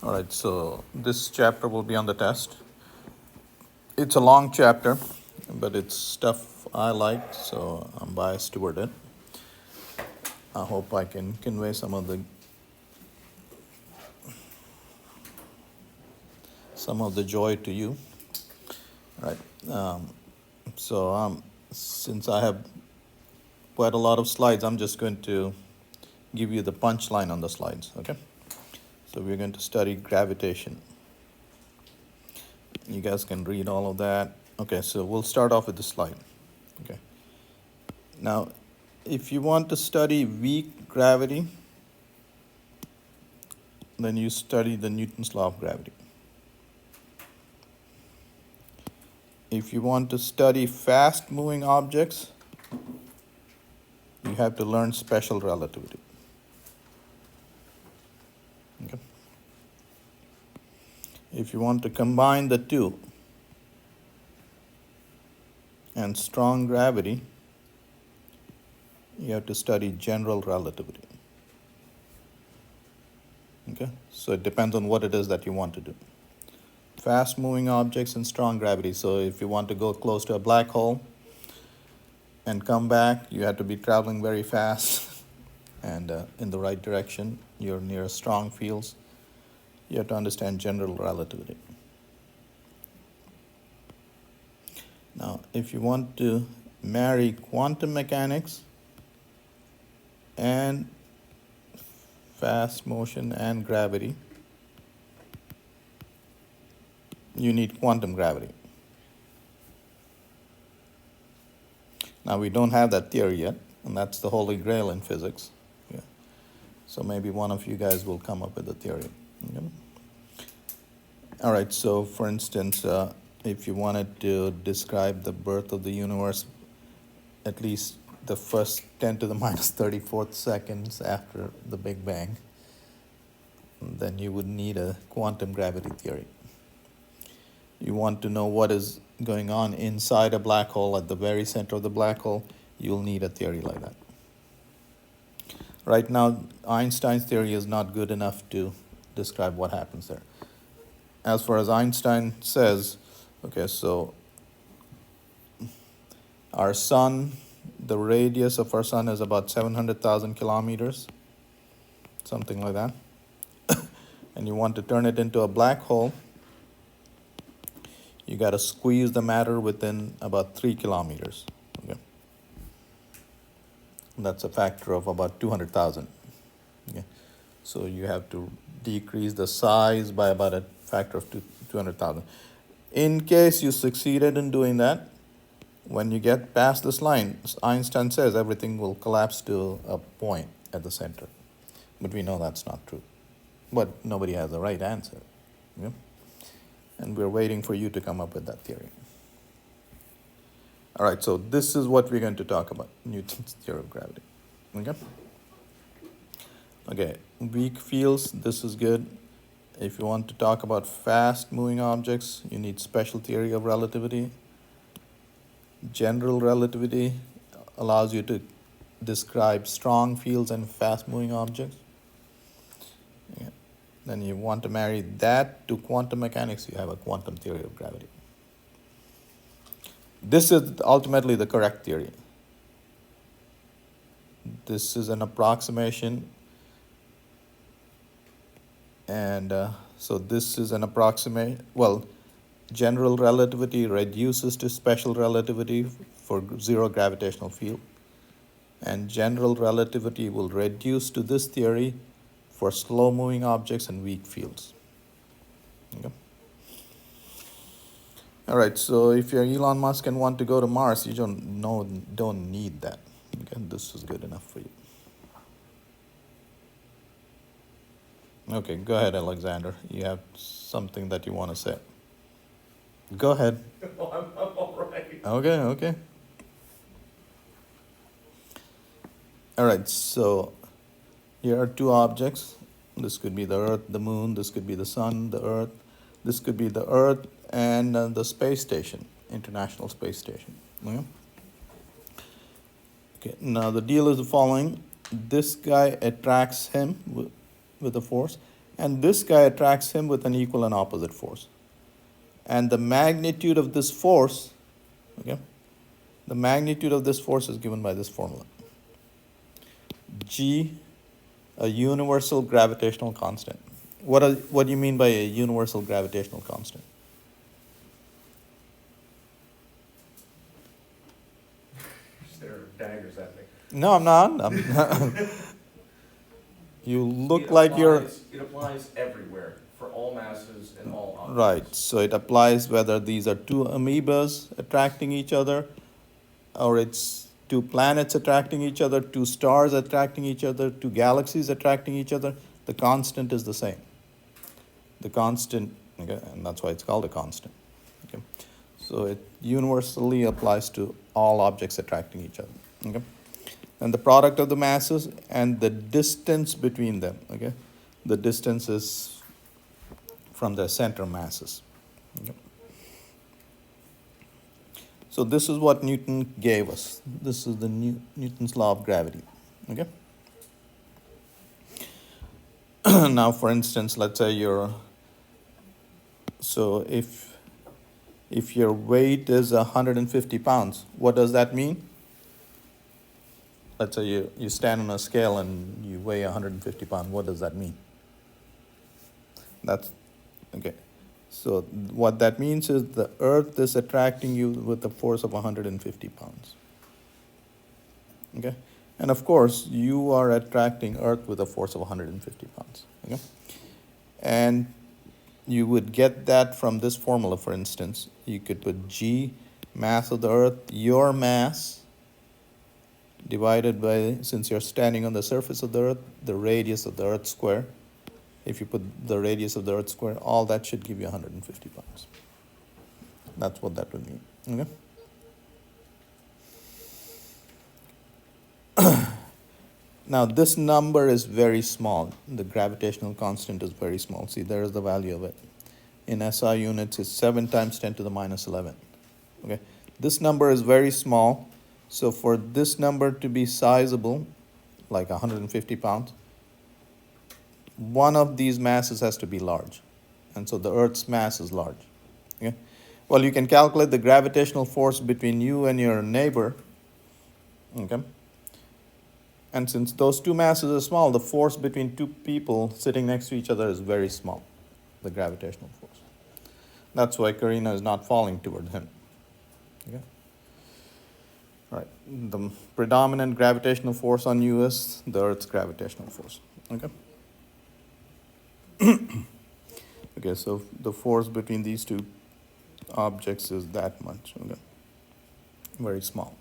All right, so this chapter will be on the test. It's a long chapter, but it's stuff I like, so I'm biased toward it. I hope I can convey some of the joy to you. All right. Since I have quite a lot of slides, I'm just going to give you the punchline on the slides. Okay. So we're going to study gravitation. You guys can read all of that. Okay, so we'll start off with the slide. Okay. Now, if you want to study weak gravity, then you study the Newton's law of gravity. If you want to study fast-moving objects, you have to learn special relativity. Okay. If you want to combine the two and strong gravity, you have to study general relativity. Okay, so it depends on what it is that you want to do. Fast-moving objects and strong gravity. So if you want to go close to a black hole and come back, you have to be traveling very fast and in the right direction. You're near strong fields. You have to understand general relativity. Now, if you want to marry quantum mechanics and fast motion and gravity, you need quantum gravity. Now, we don't have that theory yet, and that's the holy grail in physics. Yeah. So maybe one of you guys will come up with a theory. Okay. All right, so for instance, if you wanted to describe the birth of the universe, at least the first 10 to the minus 34th seconds after the Big Bang, then you would need a quantum gravity theory. You want to know what is going on inside a black hole, at the very center of the black hole, you'll need a theory like that. Right now, Einstein's theory is not good enough to describe what happens there. As far as Einstein says, okay, so our sun, the radius of our sun is about 700,000 kilometers, something like that. And you want to turn it into a black hole, you got to squeeze the matter within about 3 kilometers. Okay. That's a factor of about 200,000. Okay. So you have to decrease the size by about a factor of 200,000. In case you succeeded in doing that, when you get past this line, Einstein says everything will collapse to a point at the center. But we know that's not true. But nobody has the right answer. Okay? And we're waiting for you to come up with that theory. All right, so this is what we're going to talk about, Newton's theory of gravity. Okay? Okay, weak fields, this is good. If you want to talk about fast-moving objects, you need special theory of relativity. General relativity allows you to describe strong fields and fast-moving objects. Yeah. Then you want to marry that to quantum mechanics, you have a quantum theory of gravity. This is ultimately the correct theory. This is an approximation. And so this is an approximate, well, general relativity reduces to special relativity for zero gravitational field. And general relativity will reduce to this theory for slow-moving objects and weak fields. Okay. All right, so if you're Elon Musk and want to go to Mars, you don't need that. Okay, this is good enough for you. Okay, go ahead, Alexander. You have something that you want to say. Go ahead. No, I'm all right. Okay. All right, so here are two objects. This could be the Earth, the Moon. This could be the Sun, the Earth. This could be the Earth and the space station, International Space Station. Okay? Okay, now the deal is the following. This guy attracts him with a force. and this guy attracts him with an equal and opposite force. And the magnitude of this force, okay, the magnitude of this force is given by this formula. G, a universal gravitational constant. What do you mean by a universal gravitational constant? There daggers at me. No, I'm not. You look like you're... It applies everywhere, for all masses and all objects. Right, so it applies whether these are two amoebas attracting each other, or it's two planets attracting each other, two stars attracting each other, two galaxies attracting each other. The constant is the same. The constant, okay, and that's why it's called a constant. Okay, so it universally applies to all objects attracting each other. Okay, and the product of the masses and the distance between them. Okay, the distance is from the center masses. Okay. So this is what Newton gave us. This is the Newton's law of gravity. Okay. Now, for instance, let's say if your weight is 150 pounds, what does that mean? Let's say you stand on a scale and you weigh 150 pounds. What does that mean? That's okay. So what that means is the Earth is attracting you with a force of 150 pounds. Okay? And of course, you are attracting Earth with a force of 150 pounds. Okay? And you would get that from this formula, for instance. You could put G, mass of the Earth, your mass, divided by, since you're standing on the surface of the Earth, the radius of the Earth square. If you put the radius of the Earth square, all that should give you 150 pounds. That's what that would mean. Okay? Now, this number is very small. The gravitational constant is very small. See, there is the value of it. In SI units, it's 7 times 10 to the minus 11. Okay? This number is very small. So for this number to be sizable, like 150 pounds, one of these masses has to be large. And so the Earth's mass is large. Okay? Well, you can calculate the gravitational force between you and your neighbor. Okay? And since those two masses are small, the force between two people sitting next to each other is very small, the gravitational force. That's why Karina is not falling toward him. Okay? All right. The predominant gravitational force on you is the Earth's gravitational force. Okay? Okay, so the force between these two objects is that much. Okay? Very small.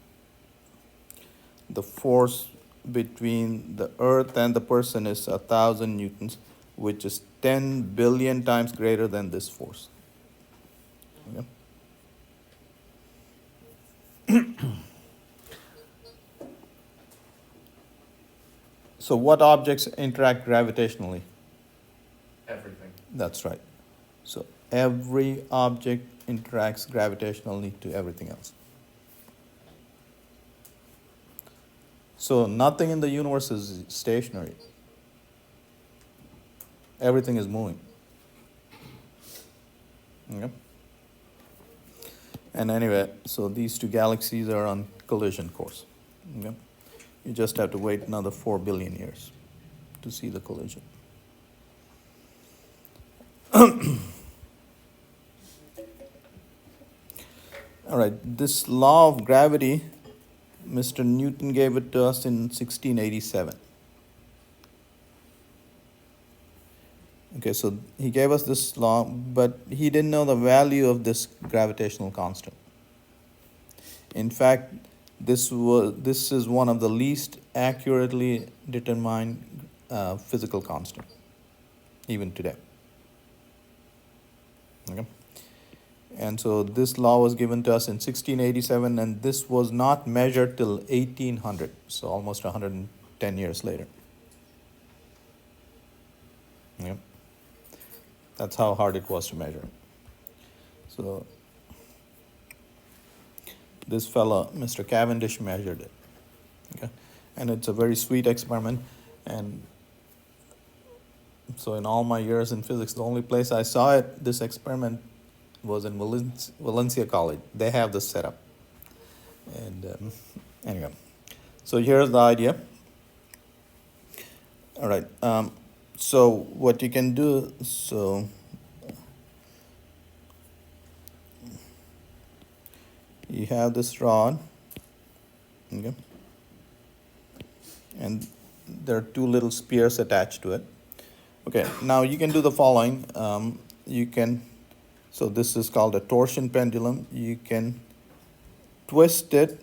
The force between the Earth and the person is 1,000 newtons, which is 10 billion times greater than this force. Okay? So what objects interact gravitationally? Everything. That's right. So every object interacts gravitationally to everything else. So nothing in the universe is stationary. Everything is moving. Okay? And anyway, so these two galaxies are on collision course. Okay? You just have to wait another 4 billion years to see the collision. All right, this law of gravity, Mr. Newton gave it to us in 1687. Okay, so he gave us this law, but he didn't know the value of this gravitational constant. In fact, this is one of the least accurately determined physical constant, even today. Okay? And so this law was given to us in 1687, and this was not measured till 1800, so almost 110 years later. Yeah. That's how hard it was to measure. So this fellow, Mr. Cavendish, measured it. Okay? And it's a very sweet experiment, and So in all my years in physics, the only place I saw it, this experiment, was in Valencia College. They have this setup. And anyway, so here's the idea. All right. So what you can do, so you have this rod, okay, and there are two little spears attached to it. Okay, now you can do the following. So this is called a torsion pendulum. You can twist it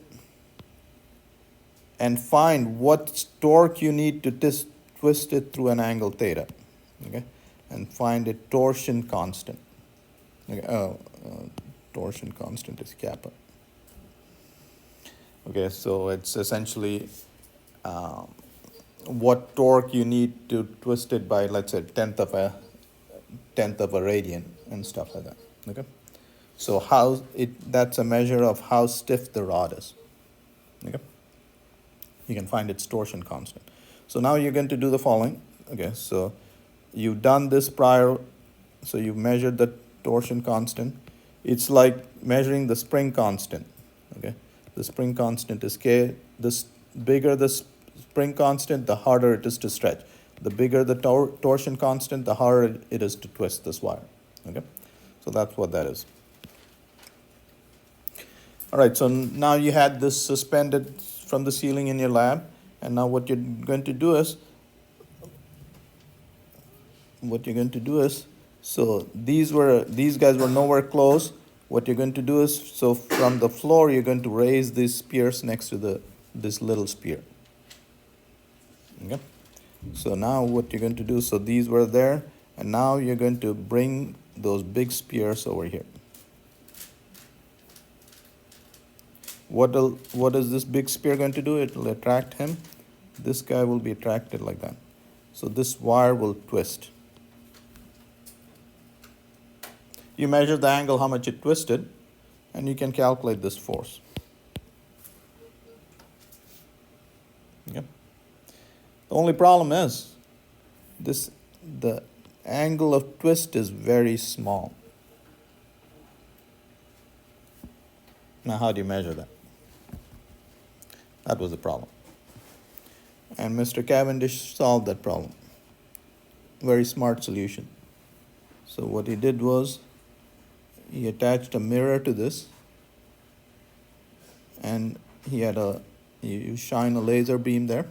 and find what torque you need to twist it through an angle theta, okay, and find a torsion constant. Okay, torsion constant is kappa. Okay, so it's essentially what torque you need to twist it by, let's say, tenth of a radian and stuff like that. Okay, so that's a measure of how stiff the rod is. Okay, you can find its torsion constant. So now you're going to do the following. Okay, so you've done this prior, so you've measured the torsion constant. It's like measuring the spring constant. Okay, the spring constant is K. This bigger the spring constant, the harder it is to stretch. The bigger the torsion constant, the harder it is to twist this wire. Okay, so that's what that is. All right, so now you had this suspended from the ceiling in your lab, and now what you're going to do is, so these guys were nowhere close. What you're going to do is, so from the floor, you're going to raise these spears next to this little spear. Okay. So now what you're going to do, so these were there, and now you're going to bring those big spears over here. What is this big spear going to do? It will attract him. This guy will be attracted like that. So this wire will twist. You measure the angle, how much it twisted, and you can calculate this force. Okay. The only problem is the angle of twist is very small. Now how do you measure that? That was the problem. And Mr. Cavendish solved that problem. Very smart solution. So what he did was, he attached a mirror to this, and you shine a laser beam there.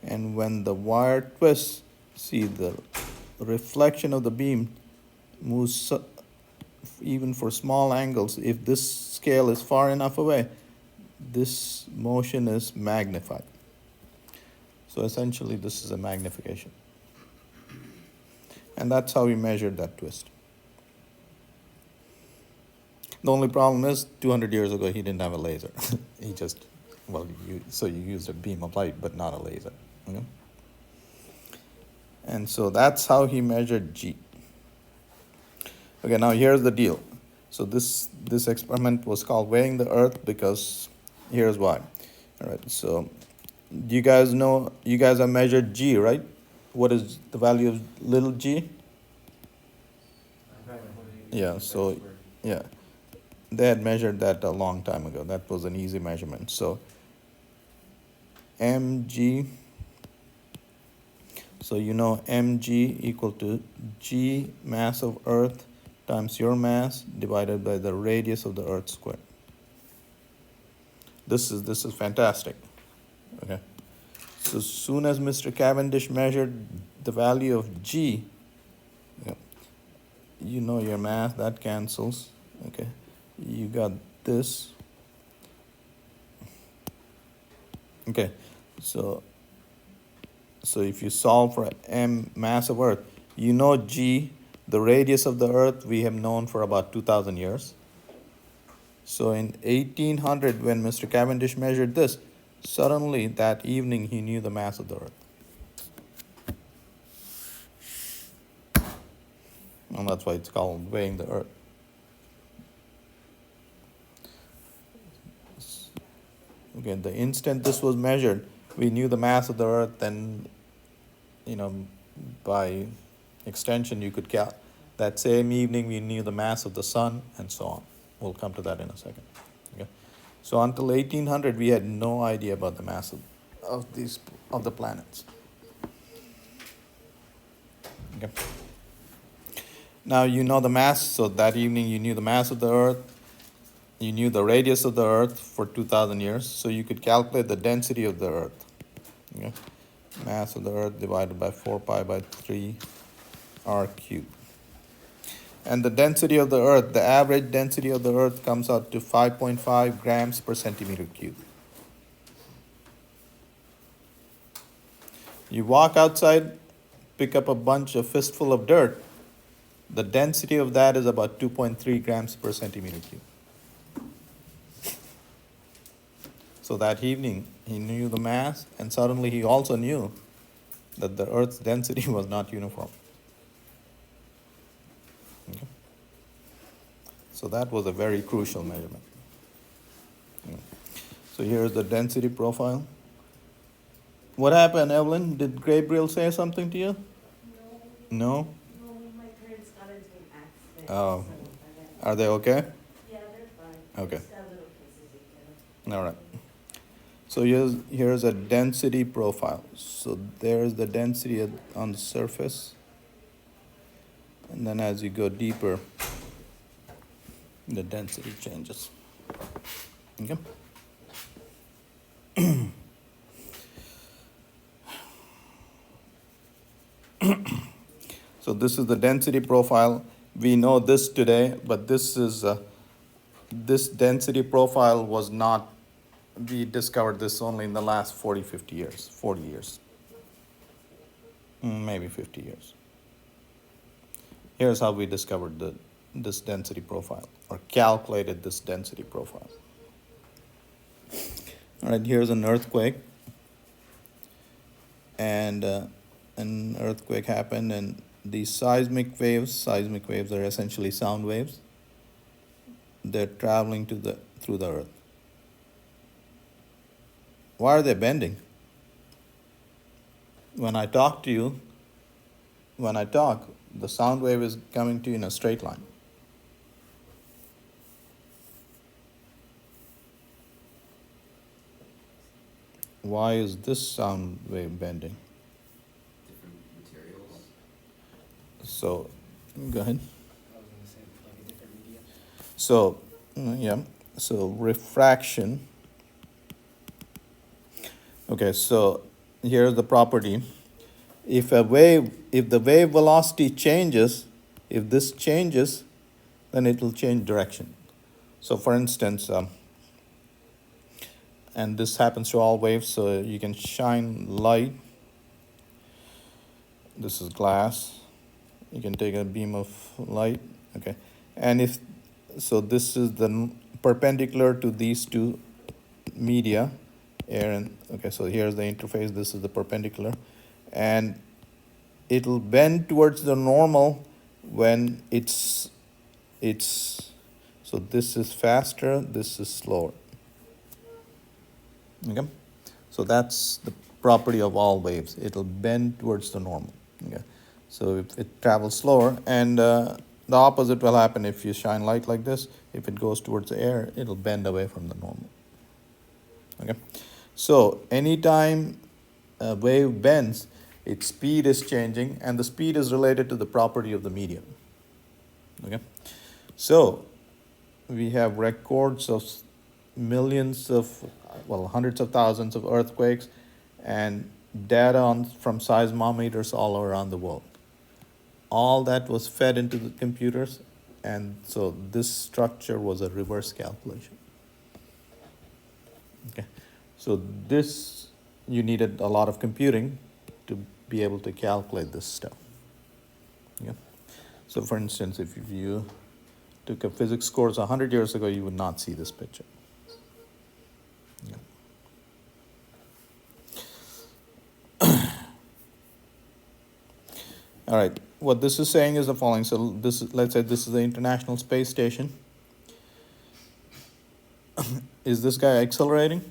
And when the wire twists, see the reflection of the beam moves even for small angles. If this scale is far enough away, this motion is magnified. So essentially this is a magnification. And that's how we measured that twist. The only problem is 200 years ago he didn't have a laser. He just, so you used a beam of light but not a laser. Okay? And so that's how he measured G. Okay, now here's the deal. So this experiment was called weighing the earth because here's why. All right, so you guys have measured G, right? What is the value of little g? Yeah, so, yeah. They had measured that a long time ago. That was an easy measurement. So mg, so you know mg equal to g mass of earth times your mass divided by the radius of the earth square. This is fantastic. Okay. So as soon as Mr. Cavendish measured the value of g, you know your math, that cancels. Okay. You got this. Okay. So if you solve for m mass of earth, you know g, the radius of the earth we have known for about 2,000 years. So in 1800, when Mr. Cavendish measured this, suddenly that evening he knew the mass of the earth. And that's why it's called weighing the earth. Okay, the instant this was measured, we knew the mass of the Earth, then, by extension, you could count. That same evening, we knew the mass of the sun, and so on. We'll come to that in a second. Okay. So until 1800, we had no idea about the mass of the planets. Okay. Now you know the mass. So that evening, you knew the mass of the Earth. You knew the radius of the Earth for 2,000 years. So you could calculate the density of the Earth. Okay. Mass of the Earth divided by 4 pi by 3 r cubed. And the density of the Earth, the average density of the Earth comes out to 5.5 grams per centimeter cube. You walk outside, pick up a fistful of dirt, the density of that is about 2.3 grams per centimeter cube. So that evening, he knew the mass, and suddenly he also knew that the Earth's density was not uniform. Okay. So that was a very crucial measurement. Yeah. So here's the density profile. What happened, Evelyn? Did Gabriel say something to you? No? No, my parents got into an accident. Oh. So Are they okay? yeah, they're fine. Okay. Just got little pieces again. All right. So here's a density profile. So there's the density on the surface. And then as you go deeper, the density changes. Okay? So this is the density profile. We know this today, but this density profile was not, we discovered this only in the last 40 years. Maybe 50 years. Here's how we discovered this density profile, or calculated this density profile. All right, here's an earthquake. And an earthquake happened, and these seismic waves are essentially sound waves. They're traveling through the earth. Why are they bending? When I talk, the sound wave is coming to you in a straight line. Why is this sound wave bending? Different materials. So, go ahead. I was gonna say like a different media. So, so refraction. Okay, so here's the property. If the wave velocity changes, if this changes, then it will change direction. So for instance, and this happens to all waves, so you can shine light. This is glass. You can take a beam of light, okay? And this is the perpendicular to these two media, air and, okay, so here's the interface, this is the perpendicular. And it'll bend towards the normal when so this is faster, this is slower. Okay? So that's the property of all waves. It'll bend towards the normal. Okay? So if it travels slower, and the opposite will happen if you shine light like this. If it goes towards the air, it'll bend away from the normal. Okay? So anytime a wave bends, its speed is changing, and the speed is related to the property of the medium. Okay? So we have records of hundreds of thousands of earthquakes and data from seismometers all around the world. All that was fed into the computers, and so this structure was a reverse calculation. Okay, so you needed a lot of computing to be able to calculate this stuff. Okay? So for instance, if you took a physics course 100 years ago, you would not see this picture. Yeah. All right, what this is saying is the following. So let's say this is the International Space Station. Is this guy accelerating?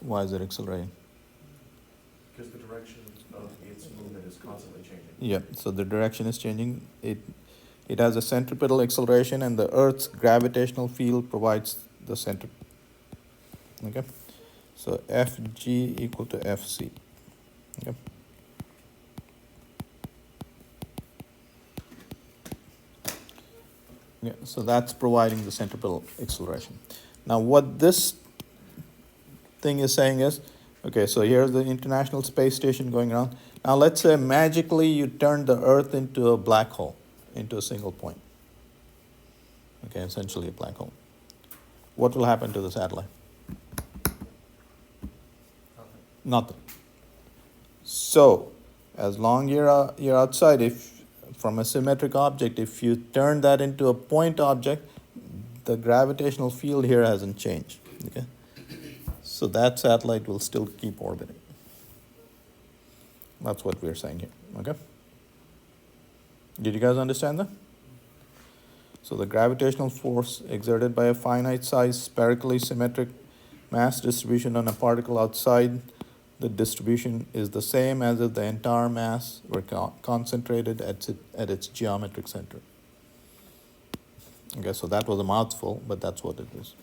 Why is it accelerating? Because the direction of its movement is constantly changing. Yeah, so the direction is changing. It has a centripetal acceleration, and the Earth's gravitational field provides the center. Okay, so Fg equal to Fc. Okay. Yeah, so that's providing the centripetal acceleration. Now, what this thing is saying is, okay, so here's the International Space Station going around. Now, let's say magically you turn the Earth into a black hole, into a single point. Okay, essentially a black hole. What will happen to the satellite? Nothing. So, as long you're outside, if from a symmetric object, if you turn that into a point object, the gravitational field here hasn't changed. Okay, so that satellite will still keep orbiting. That's what we're saying here. Okay. Did you guys understand that? So the gravitational force exerted by a finite-sized spherically symmetric mass distribution on a particle outside the distribution is the same as if the entire mass were concentrated at its geometric center. Okay, so that was a mouthful, but that's what it is.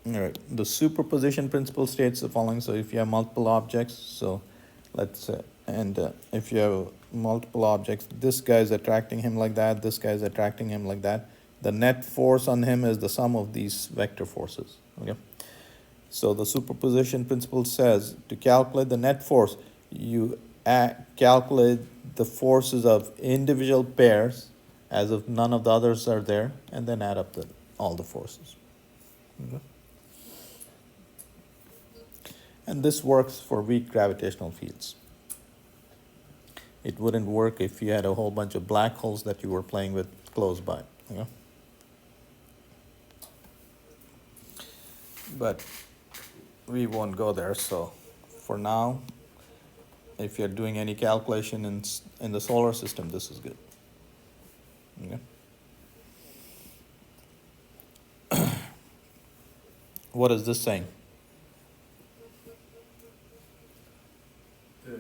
All right, the superposition principle states the following. So if you have multiple objects, so let's say, if you have multiple objects, this guy is attracting him like that, this guy is attracting him like that. The net force on him is the sum of these vector forces. Okay, so the superposition principle says to calculate the net force, you calculate the forces of individual pairs as if none of the others are there, and then add up all the forces. Okay. And this works for weak gravitational fields. It wouldn't work if you had a whole bunch of black holes that you were playing with close by. You know? But we won't go there. So for now, if you're doing any calculation in the solar system, this is good. Okay. What is this saying? The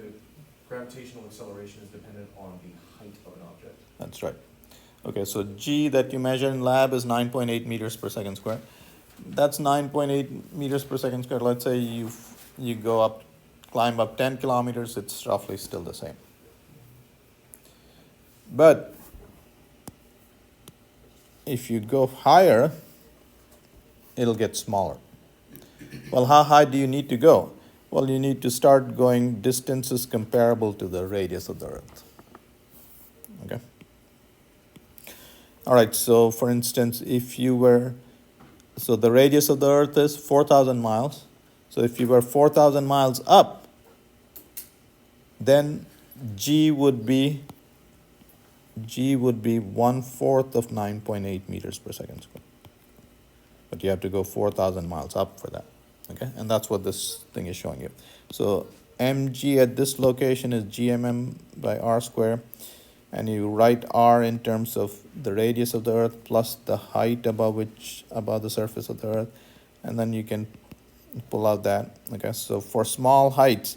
gravitational acceleration is dependent on the height of an object. That's right. Okay, so G that you measure in lab is 9.8 meters per second square. That's 9.8 meters per second square. Let's say you go up, climb up 10 kilometers, it's roughly still the same. But if you go higher, it'll get smaller. Well, how high do you need to go? Well, you need to start going distances comparable to the radius of the Earth. Okay. All right, so for instance, so the radius of the Earth is 4,000 miles. So if you were 4,000 miles up, then G would be 1/4 of 9.8 meters per second square. But you have to go 4,000 miles up for that. Okay, and that's what this thing is showing you. So mg at this location is gmm by r square, and you write r in terms of the radius of the Earth plus the height above the surface of the Earth, and then you can pull out that. Okay, so for small heights,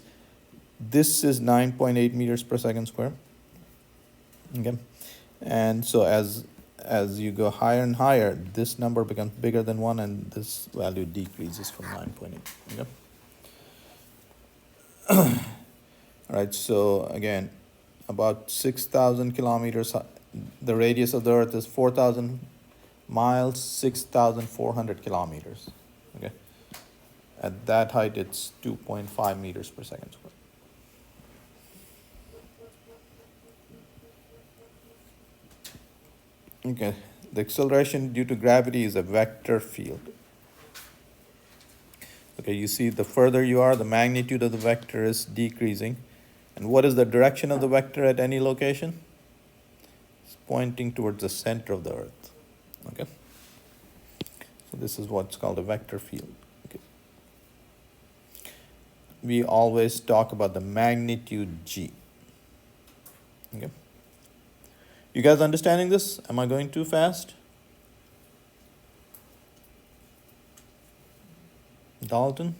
this is 9.8 meters per second square. Okay, and so as you go higher and higher, this number becomes bigger than 1, and this value decreases from 9.8. Okay. All right, so again, about 6,000 kilometers, the radius of the Earth is 4,000 miles, 6,400 kilometers. Okay, at that height, it's 2.5 meters per second square. Okay, the acceleration due to gravity is a vector field. Okay, you see the further you are, the magnitude of the vector is decreasing. And what is the direction of the vector at any location? It's pointing towards the center of the Earth. Okay, so this is what's called a vector field. Okay. We always talk about the magnitude G. Okay. You guys understanding this? Am I going too fast? Dalton?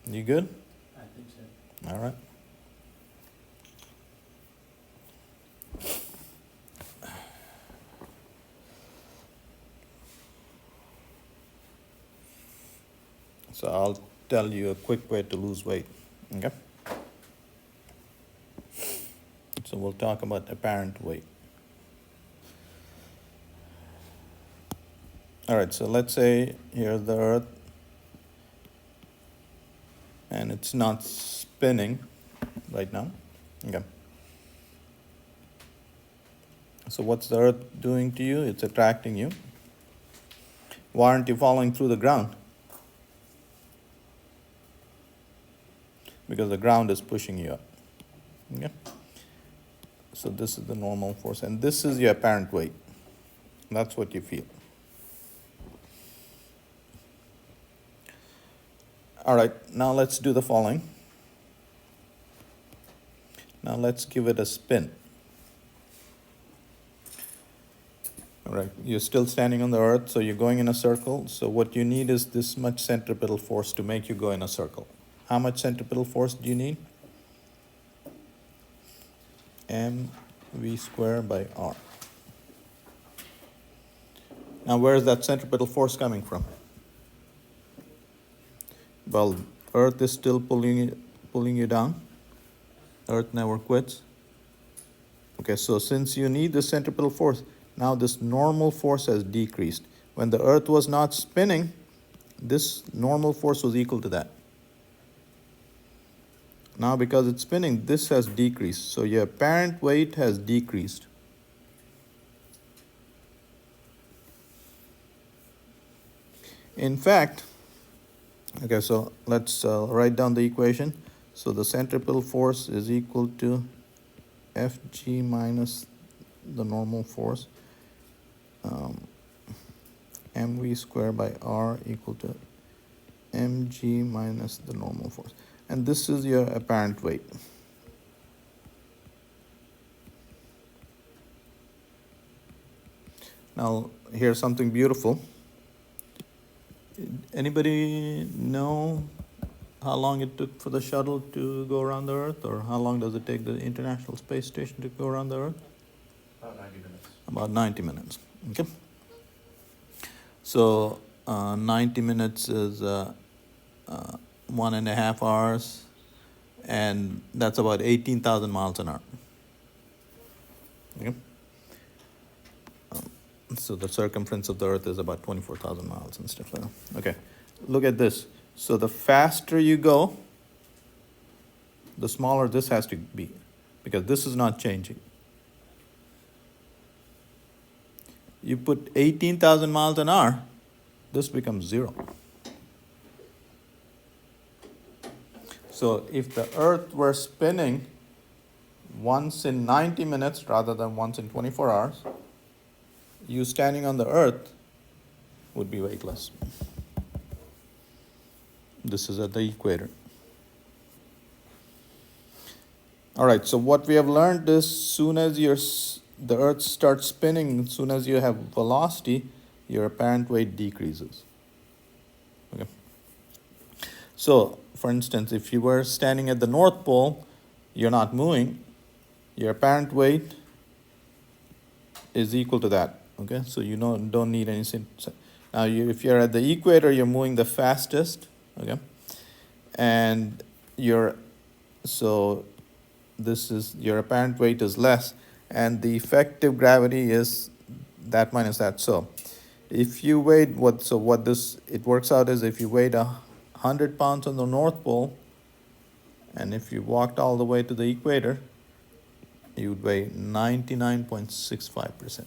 You good? I think so. All right. So I'll tell you a quick way to lose weight. Okay? So we'll talk about apparent weight. All right, so let's say here's the Earth, and it's not spinning right now. Okay. So what's the Earth doing to you? It's attracting you. Why aren't you falling through the ground? Because the ground is pushing you up. Okay? So this is the normal force, and this is your apparent weight. That's what you feel. All right, now let's do the following. Now let's give it a spin. All right, you're still standing on the Earth, so you're going in a circle. So what you need is this much centripetal force to make you go in a circle. How much centripetal force do you need? mv squared by r. Now where is that centripetal force coming from? Well, Earth is still pulling you down. Earth never quits. Okay, so since you need the centripetal force, now this normal force has decreased. When the Earth was not spinning, this normal force was equal to that. Now because it's spinning, this has decreased. So your apparent weight has decreased. In fact, okay, so let's write down the equation. So the centripetal force is equal to Fg minus the normal force. mv squared by r equal to mg minus the normal force. And this is your apparent weight. Now, here's something beautiful. Anybody know how long it took for the shuttle to go around the Earth, or how long does it take the International Space Station to go around the Earth? About 90 minutes. About 90 minutes. Okay. So 90 minutes is 1.5 hours, and that's about 18,000 miles an hour. Okay. So the circumference of the Earth is about 24,000 miles and stuff like that. Okay, look at this. So the faster you go, the smaller this has to be, because this is not changing. You put 18,000 miles an hour, this becomes 0. So if the Earth were spinning once in 90 minutes rather than once in 24 hours, you standing on the Earth would be weightless. This is at the equator. All right, so what we have learned is soon as the Earth starts spinning, as soon as you have velocity, your apparent weight decreases. Okay. So, for instance, if you were standing at the North Pole, you're not moving, your apparent weight is equal to that. Okay, so you don't need any. Now, if you're at the equator, you're moving the fastest. Okay, and this is your apparent weight is less, and the effective gravity is that minus that. So, if you weighed it works out is if you weighed 100 pounds on the North Pole, and if you walked all the way to the equator, you would weigh 99.65%.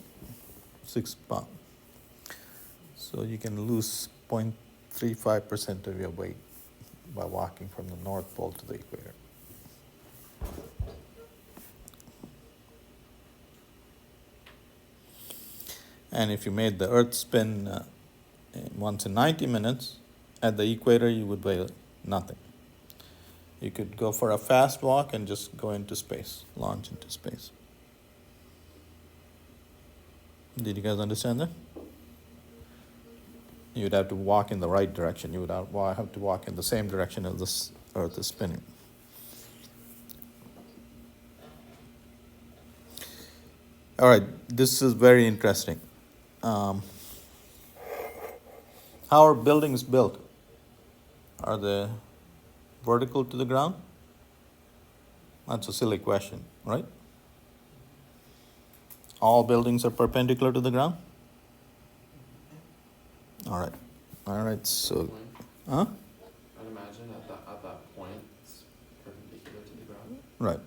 6 pounds. So you can lose 0.35% of your weight by walking from the North Pole to the equator. And if you made the Earth spin once in 90 minutes, at the equator you would weigh nothing. You could go for a fast walk and just go into space, launch into space. Did you guys understand that? You'd have to walk in the right direction. You would have to walk in the same direction as this Earth is spinning. All right, this is very interesting. How are buildings built? Are they vertical to the ground? That's a silly question, right? All buildings are perpendicular to the ground? All right. All right, so, huh? I'd imagine at that point, it's perpendicular to the ground. Right.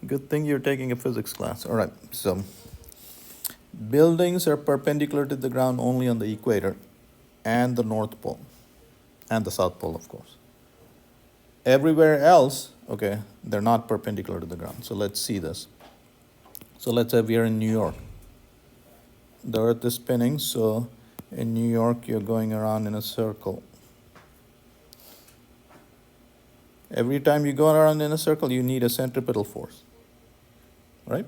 Good thing you're taking a physics class. All right, so buildings are perpendicular to the ground only on the equator and the North Pole, and the South Pole, of course. Everywhere else, okay, they're not perpendicular to the ground. So let's see this. So let's say we are in New York. The Earth is spinning, so in New York, you're going around in a circle. Every time you go around in a circle, you need a centripetal force, right?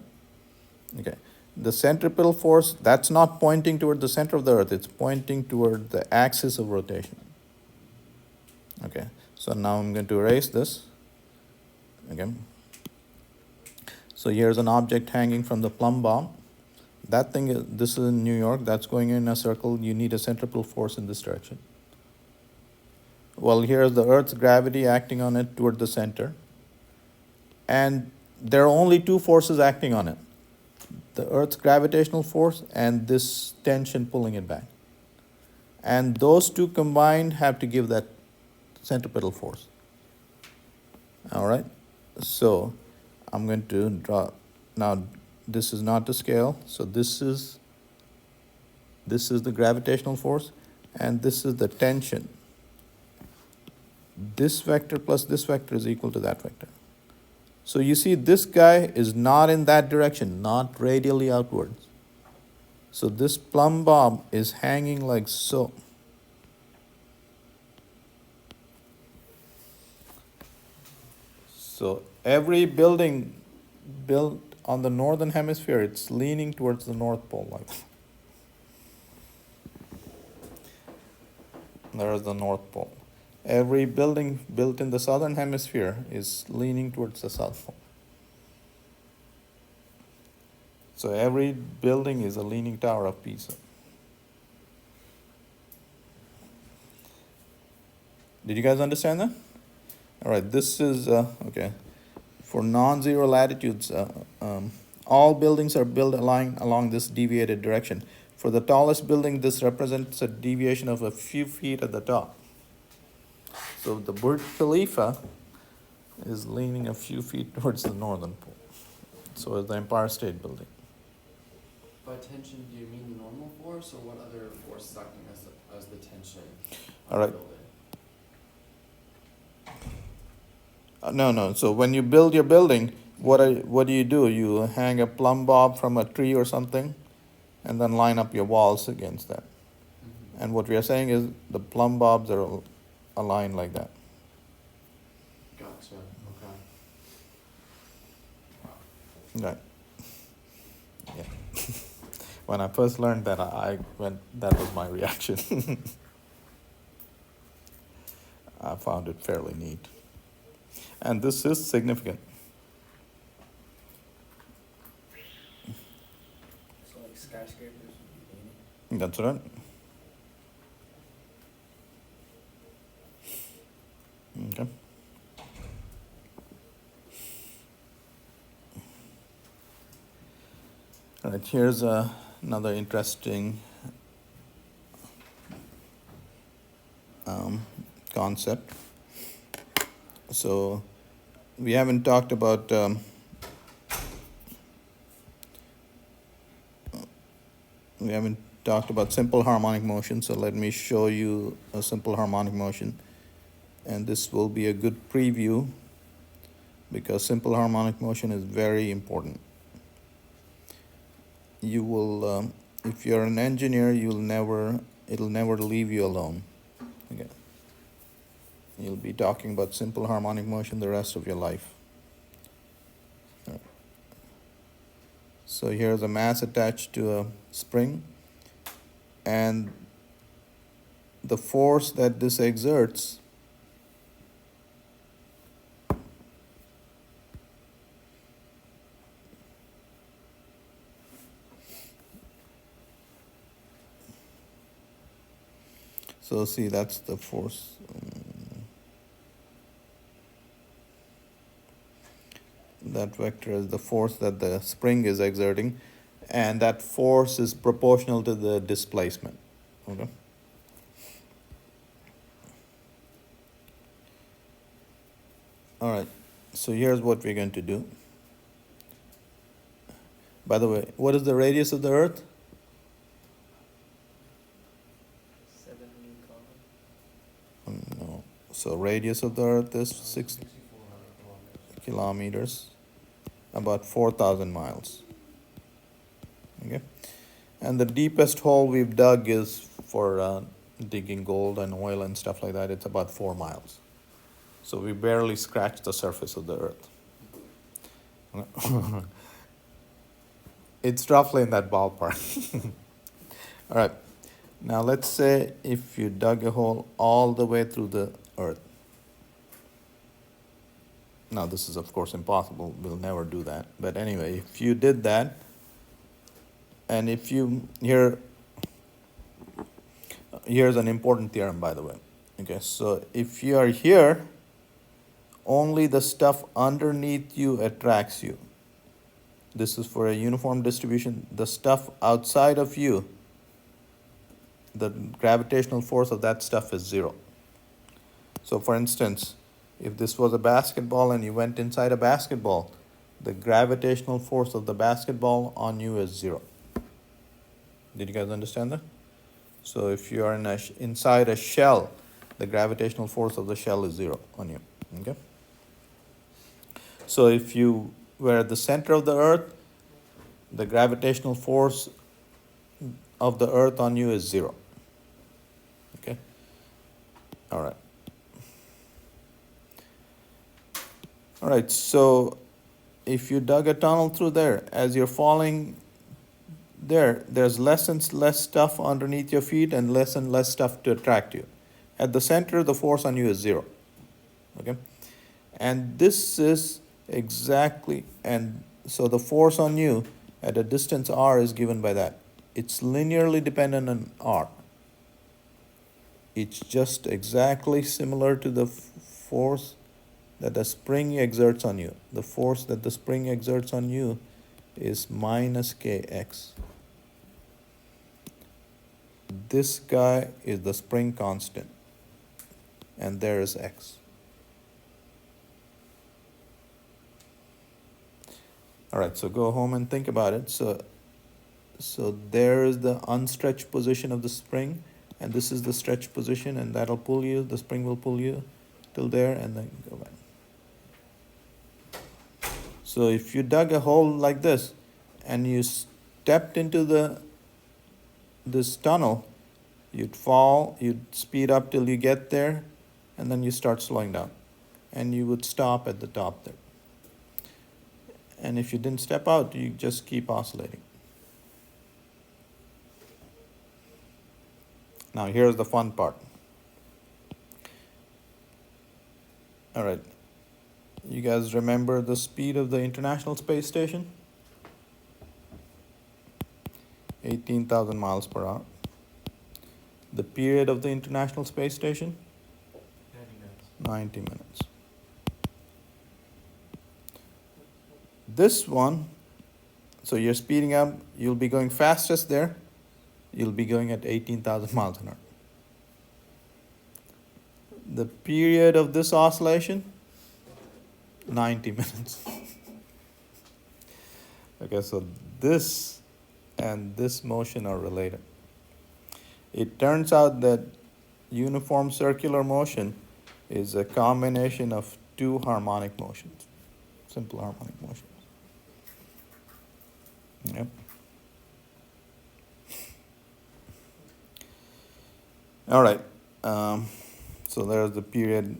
Okay. The centripetal force, that's not pointing toward the center of the Earth, it's pointing toward the axis of rotation. Okay, so now I'm going to erase this. Okay. So here's an object hanging from the plumb bob. That thing is, this is in New York, that's going in a circle. You need a centripetal force in this direction. Well, here's the Earth's gravity acting on it toward the center. And there are only two forces acting on it. The Earth's gravitational force and this tension pulling it back. And those two combined have to give that centripetal force. All right, so I'm going to draw, now this is not to scale, so this is the gravitational force, and this is the tension. This vector plus this vector is equal to that vector. So you see this guy is not in that direction, not radially outwards. So this plumb bob is hanging like so. So every building built on the northern hemisphere, it's leaning towards the North Pole like that. There's the North Pole. Every building built in the southern hemisphere is leaning towards the South Pole. So every building is a leaning tower of Pisa. Did you guys understand that? All right, this is, okay. For non-zero latitudes, all buildings are built along this deviated direction. For the tallest building, this represents a deviation of a few feet at the top. So the Burj Khalifa is leaning a few feet towards the northern pole. So is the Empire State Building. By tension, do you mean the normal force, or what other force is acting as the tension All on right. the building? No. So when you build your building, what do? You hang a plumb bob from a tree or something, and then line up your walls against that. Mm-hmm. And what we are saying is the plumb bobs are aligned like that. Gotcha. Okay. Right. Yeah. When I first learned that, that was my reaction. I found it fairly neat. And this is significant. So like skyscrapers would be leaning. That's right. Okay. All right, here's another interesting concept. So we haven't talked about simple harmonic motion, so let me show you a simple harmonic motion. And this will be a good preview because simple harmonic motion is very important. You will, if you're an engineer, it'll never leave you alone. Okay. You'll be talking about simple harmonic motion the rest of your life. So here's a mass attached to a spring, and the force that this exerts so see, that's the force. That vector is the force that the spring is exerting, and that force is proportional to the displacement. Okay. All right, so here's what we're going to do. By the way, what is the radius of the Earth? 7 kilometers. No. So radius of the Earth is 6 6,400 kilometers. kilometers, about 4,000 miles. Okay, and the deepest hole we've dug is for digging gold and oil and stuff like that. It's about 4 miles. So we barely scratched the surface of the Earth. It's roughly in that ballpark. All right, now let's say if you dug a hole all the way through the Earth. Now this is of course impossible, we'll never do that. But anyway, if you did that, and if you, here's an important theorem, by the way. Okay, so if you are here, only the stuff underneath you attracts you. This is for a uniform distribution. The stuff outside of you, the gravitational force of that stuff is 0. So for instance, if this was a basketball and you went inside a basketball, the gravitational force of the basketball on you is 0. Did you guys understand that? So if you are inside a shell, the gravitational force of the shell is 0 on you. Okay? So if you were at the center of the Earth, the gravitational force of the Earth on you is 0. Okay? All right. All right, so if you dug a tunnel through there, as you're falling there, there's less and less stuff underneath your feet and less stuff to attract you. At the center, the force on you is 0. Okay? And this is exactly, and so the force on you at a distance r is given by that. It's linearly dependent on r. It's just exactly similar to the force that the spring exerts on you. The force that the spring exerts on you is minus kx. This guy is the spring constant, and there is x. All right, so go home and think about it. So there is the unstretched position of the spring, and this is the stretched position, and that'll pull you, the spring will pull you till there, and then go back. So if you dug a hole like this, and you stepped into this tunnel, you'd fall, you'd speed up till you get there, and then you start slowing down. And you would stop at the top there. And if you didn't step out, you just keep oscillating. Now here's the fun part. All right. You guys remember the speed of the International Space Station? 18,000 miles per hour. The period of the International Space Station? 90 minutes. This one, so you're speeding up, you'll be going fastest there, you'll be going at 18,000 miles an hour. The period of this oscillation, 90 minutes. Okay, so this and this motion are related. It turns out that uniform circular motion is a combination of 2 harmonic motions, simple harmonic motions. Yep. All right. So there's the period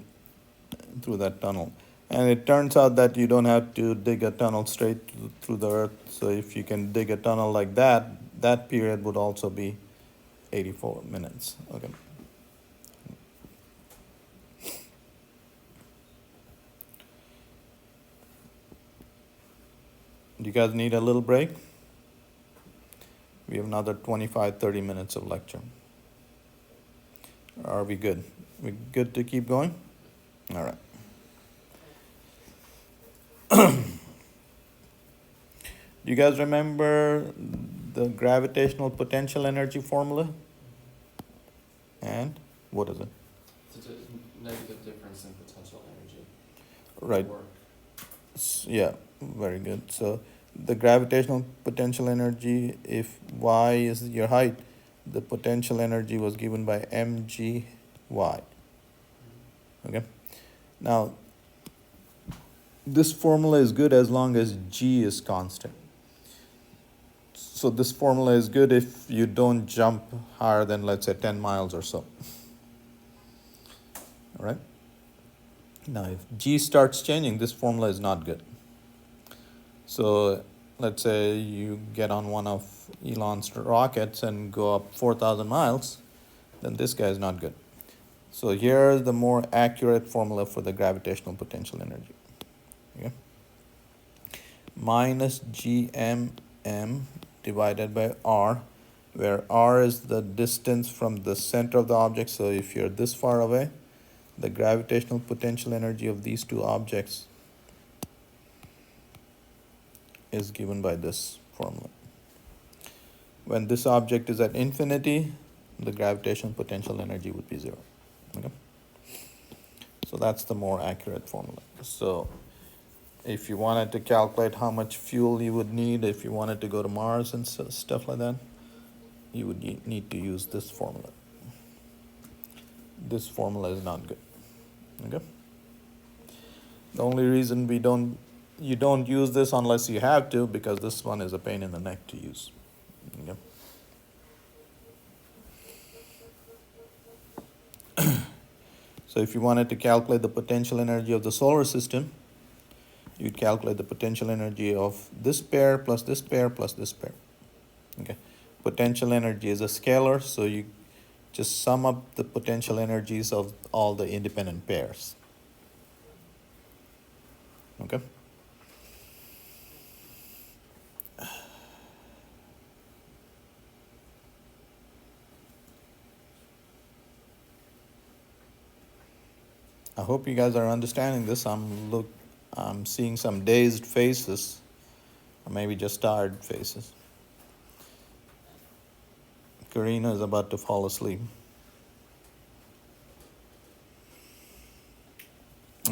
through that tunnel. And it turns out that you don't have to dig a tunnel straight through the earth. So if you can dig a tunnel like that, that period would also be 84 minutes. Okay. Do you guys need a little break? We have another 25, 30 minutes of lecture. Are we good? We good to keep going? All right. Do you guys remember the gravitational potential energy formula? And what is it? It's a negative difference in potential energy. Right. Work. Yeah, very good. So the gravitational potential energy, if y is your height, the potential energy was given by mgy. Okay. Now, this formula is good as long as g is constant. So this formula is good if you don't jump higher than, let's say, 10 miles or so. All right? Now, if g starts changing, this formula is not good. So let's say you get on one of Elon's rockets and go up 4,000 miles, then this guy is not good. So here's the more accurate formula for the gravitational potential energy. Okay? Minus gmm divided by r, where r is the distance from the center of the object. So if you're this far away, the gravitational potential energy of these two objects is given by this formula. When this object is at infinity, the gravitational potential energy would be 0. Okay? So that's the more accurate formula. So if you wanted to calculate how much fuel you would need, if you wanted to go to Mars and stuff like that, you would need to use this formula. This formula is not good. Okay? The only reason you don't use this unless you have to, because this one is a pain in the neck to use. Okay? So if you wanted to calculate the potential energy of the solar system, you'd calculate the potential energy of this pair plus this pair plus this pair. Okay. Potential energy is a scalar, so you just sum up the potential energies of all the independent pairs. Okay. I hope you guys are understanding this. I'm seeing some dazed faces, or maybe just tired faces. Karina is about to fall asleep.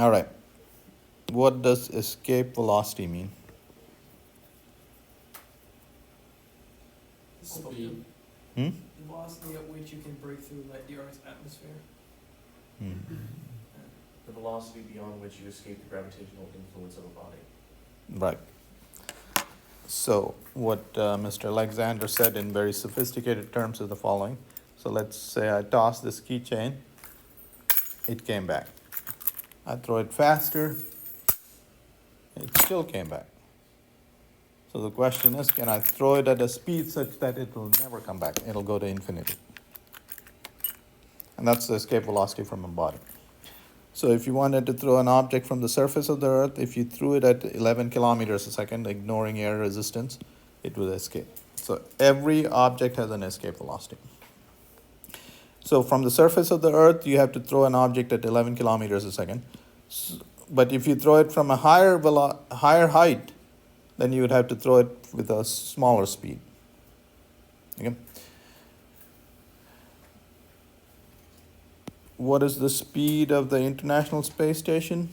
All right. What does escape velocity mean? Speed. Hmm? The velocity at which you can break through the Earth's atmosphere. Hmm. The velocity beyond which you escape the gravitational influence of a body. Right. So what Mr. Alexander said in very sophisticated terms is the following. So let's say I toss this keychain, it came back. I throw it faster, it still came back. So the question is, can I throw it at a speed such that it will never come back? It'll go to infinity. And that's the escape velocity from a body. So if you wanted to throw an object from the surface of the Earth, if you threw it at 11 kilometers a second, ignoring air resistance, it would escape. So every object has an escape velocity. So from the surface of the Earth, you have to throw an object at 11 kilometers a second. But if you throw it from a higher height, then you would have to throw it with a smaller speed. Okay? What is the speed of the International Space Station?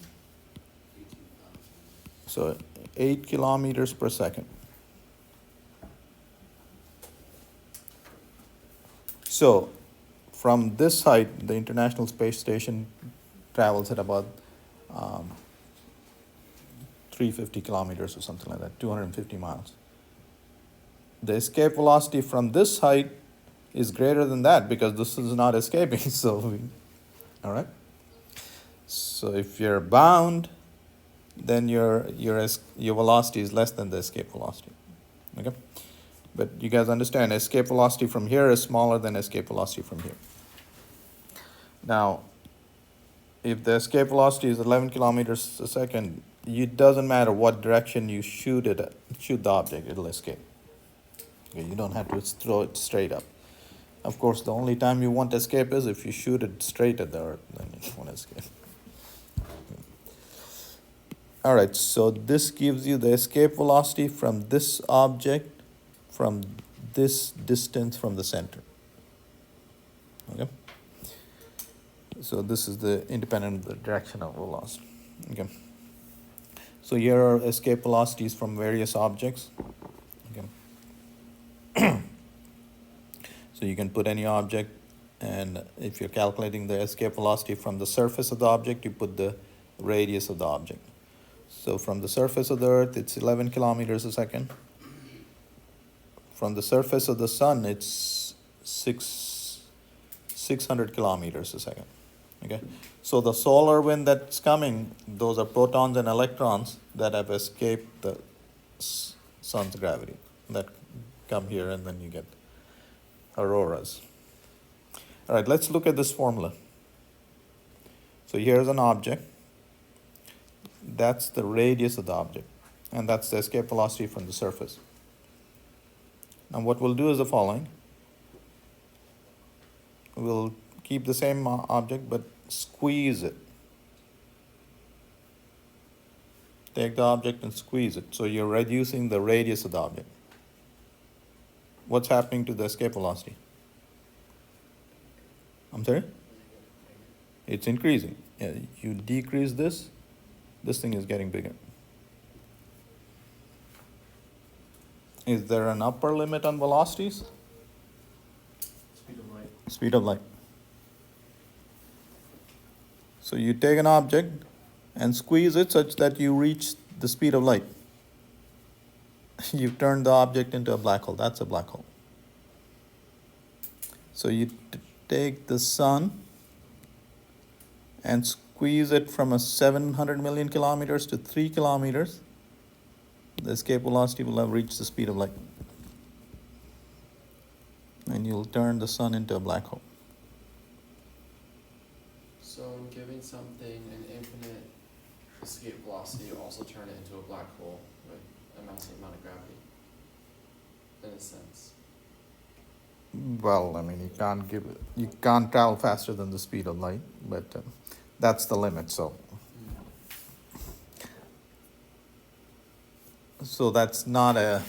So 8 kilometers per second. So from this height, the International Space Station travels at about 350 kilometers or something like that, 250 miles. The escape velocity from this height is greater than that because this is not escaping. So all right. So if you're bound, then your velocity is less than the escape velocity. Okay, but you guys understand escape velocity from here is smaller than escape velocity from here. Now, if the escape velocity is 11 kilometers a second, it doesn't matter what direction you shoot the object, it'll escape. Okay, you don't have to throw it straight up. Of course, the only time you won't escape is if you shoot it straight at the earth, then it won't escape. All right, so this gives you the escape velocity from this object from this distance from the center. Okay? So this is the independent of the direction of velocity. Okay. So here are escape velocities from various objects. Okay. So you can put any object, and if you're calculating the escape velocity from the surface of the object, you put the radius of the object. So from the surface of the earth, it's 11 kilometers a second. From the surface of the sun, it's 600 kilometers a second. Okay, so the solar wind that's coming, those are protons and electrons that have escaped the sun's gravity that come here, and then you get auroras. All right, let's look at this formula. So here's an object. That's the radius of the object, and that's the escape velocity from the surface. Now what we'll do is the following. We'll keep the same object, but squeeze it. Take the object and squeeze it. So you're reducing the radius of the object. What's happening to the escape velocity? I'm sorry? It's increasing. Yeah, you decrease this thing is getting bigger. Is there an upper limit on velocities? Speed of light. Speed of light. So you take an object and squeeze it such that you reach the speed of light. You've turned the object into a black hole. That's a black hole. So you take the sun and squeeze it from a 700 million kilometers to 3 kilometers. The escape velocity will have reached the speed of light. And you'll turn the sun into a black hole. So giving something an infinite escape velocity, you also turn it into a black hole with a massive amount of gravity, in a sense. Well, I mean, you can't travel faster than the speed of light, but that's the limit. So that's not a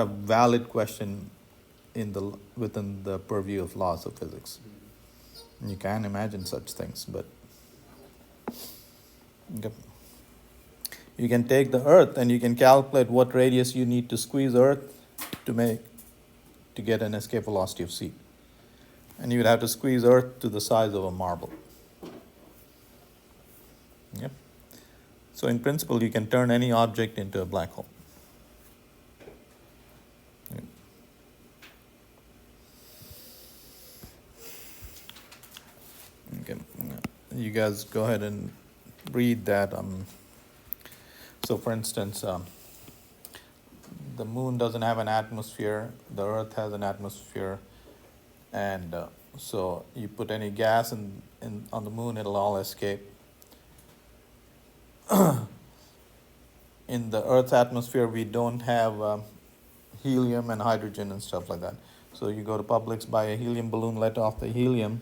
valid question within the purview of laws of physics. You can imagine such things, but okay. You can take the Earth and you can calculate what radius you need to squeeze Earth to get an escape velocity of c. And you would have to squeeze Earth to the size of a marble. Okay. So in principle, you can turn any object into a black hole. Okay. Okay. You guys go ahead and read that. So for instance, the moon doesn't have an atmosphere, the earth has an atmosphere, and so you put any gas on the moon, it'll all escape. In the earth's atmosphere, we don't have helium and hydrogen and stuff like that. So you go to Publix, buy a helium balloon, let off the helium,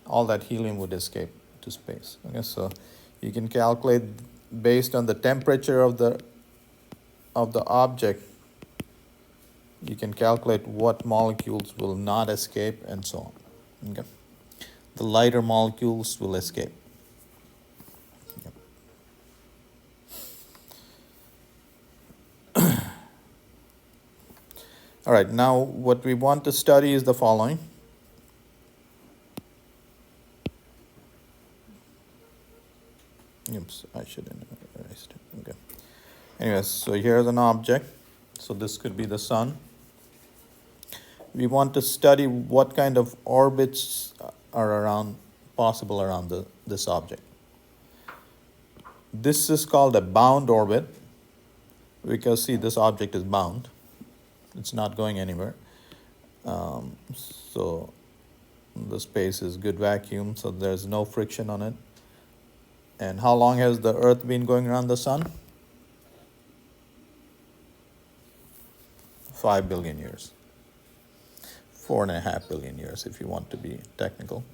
all that helium would escape to space. Okay, so you can calculate based on the temperature of the object, you can calculate what molecules will not escape and so on. Okay. The lighter molecules will escape. Yep. All right, now what we want to study is the following. Oops, I should have erased it. Okay. Anyways, so here's an object. So this could be the sun. We want to study what kind of orbits are possible around this object. This is called a bound orbit because, see, this object is bound. It's not going anywhere. So the space is good vacuum, so there's no friction on it. And how long has the Earth been going around the sun? 5 billion years. 4.5 billion years if you want to be technical.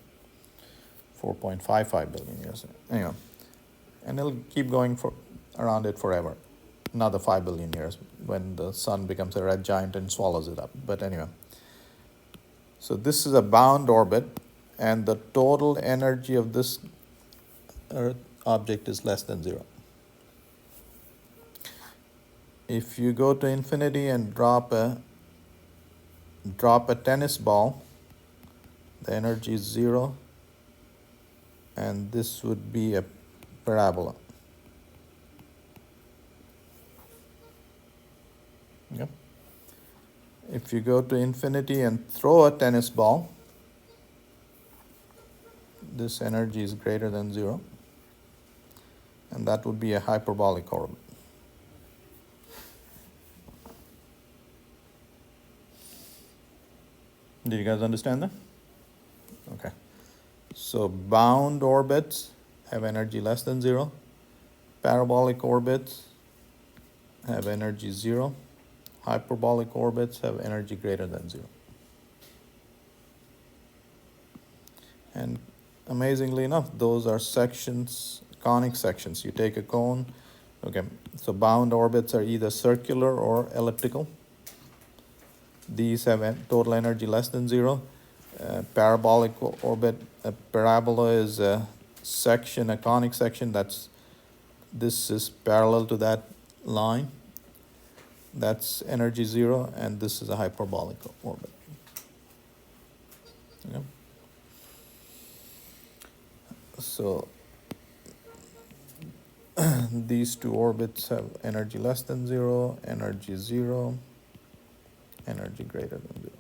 4.55 billion years. Anyway, and it'll keep going around it forever. Another 5 billion years when the sun becomes a red giant and swallows it up. But anyway, so this is a bound orbit, and the total energy of this Earth object is less than 0. If you go to infinity and drop a tennis ball, the energy is 0, and this would be a parabola. Okay. If you go to infinity and throw a tennis ball, this energy is greater than 0, and that would be a hyperbolic orbit. Did you guys understand that? Okay. So bound orbits have energy less than 0. Parabolic orbits have energy 0. Hyperbolic orbits have energy greater than 0. And amazingly enough, those are sections, conic sections. You take a cone, okay, so bound orbits are either circular or elliptical. These have total energy less than 0. Parabolic orbit, a parabola is a section, a conic section this is parallel to that line. That's energy 0, and this is a hyperbolic orbit. Okay. So these two orbits have energy less than 0, energy 0, energy greater than 0.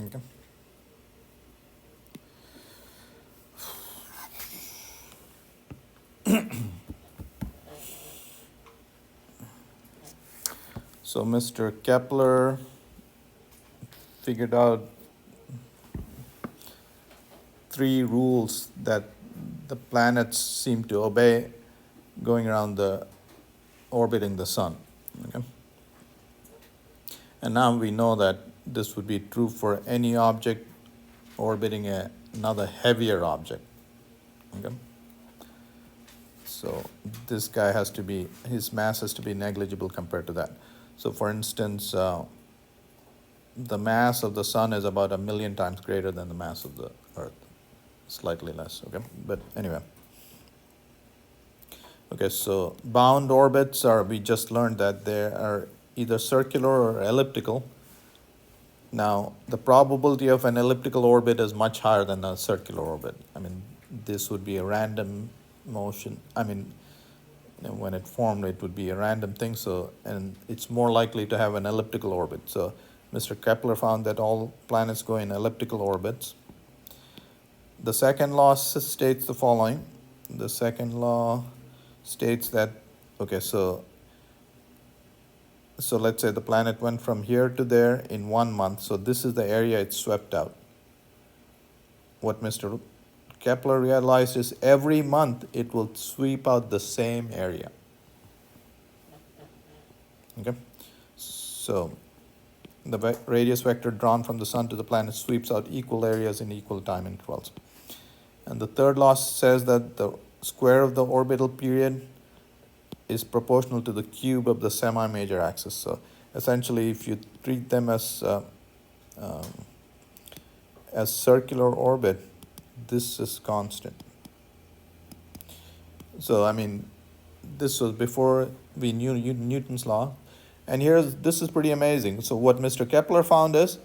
Okay. So Mr. Kepler figured out 3 rules that the planets seem to obey going around orbiting the sun. Okay? And now we know that this would be true for any object orbiting another heavier object. Okay? So this guy his mass has to be negligible compared to that. So for instance, the mass of the sun is about 1,000,000 times greater than the mass of the Earth. Slightly less, okay? But anyway. Okay, so bound orbits we just learned that they are either circular or elliptical. Now, the probability of an elliptical orbit is much higher than a circular orbit. I mean, this would be a random motion. I mean, when it formed, it would be a random thing. So, and it's more likely to have an elliptical orbit. So, Mr. Kepler found that all planets go in elliptical orbits. The second law states the following. The second law states that, okay, so let's say the planet went from here to there in 1 month. So this is the area it swept out. What Mr. Kepler realized is every month it will sweep out the same area. Okay, so the radius vector drawn from the sun to the planet sweeps out equal areas in equal time intervals. And the third law says that the square of the orbital period is proportional to the cube of the semi-major axis. So essentially, if you treat them as circular orbit, this is constant. So I mean, this was before we knew Newton's law. And this is pretty amazing. So what Mr. Kepler found is,